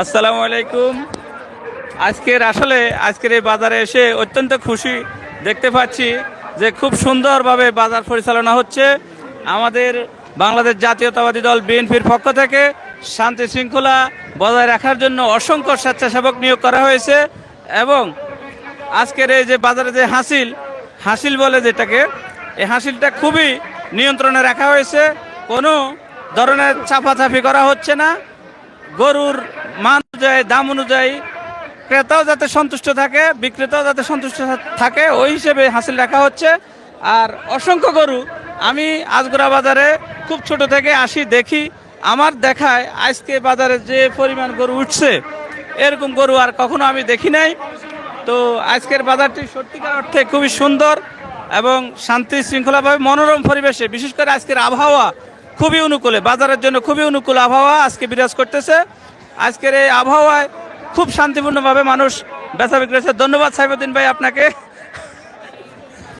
আসসালামু আলাইকুম। আজকের এই বাজারে এসে অত্যন্ত খুশি দেখতে পাচ্ছি যে খুব সুন্দরভাবে বাজার পরিচালনা হচ্ছে। আমাদের বাংলাদেশ জাতীয়তাবাদী দল বিএনপির পক্ষ থেকে শান্তি শৃঙ্খলা বজায় রাখার জন্য অসংখ্য স্বেচ্ছাসেবক নিয়োগ করা হয়েছে এবং আজকের এই যে বাজারে যে হাসিল বলে যেটাকে, এই হাসিলটা খুবই নিয়ন্ত্রণে রাখা হয়েছে। কোনো ধরনের চাপাচাপি করা হচ্ছে না। গরুর মান অনুযায়ী, দাম অনুযায়ী ক্রেতাও যাতে সন্তুষ্ট থাকে, বিক্রেতাও যাতে সন্তুষ্ট থাকে, ওই হিসেবে হাসিল রাখা হচ্ছে। আর অসংখ্য গরু, আমি আজগোড়া বাজারে খুব ছোট থেকে আসি, দেখি, আমার দেখায় আজকে বাজারে যে পরিমাণ গরু উঠছে এরকম গরু আর কখনো আমি দেখি নাই। তো আজকের বাজারটি সত্যিকার অর্থে খুবই সুন্দর এবং শান্তি শৃঙ্খলাভাবে মনোরম পরিবেশে, বিশেষ করে আজকের আবহাওয়া খুবই অনুকূলে, বাজারের জন্য খুবই অনুকূল আবহাওয়া আজকে বিরাজ করতেছে। আজকের এই আবহাওয়ায় খুব শান্তিপূর্ণভাবে মানুষ বেচা বিক্রি করছে। ধন্যবাদ সাইফুদ্দিন ভাই আপনাকে।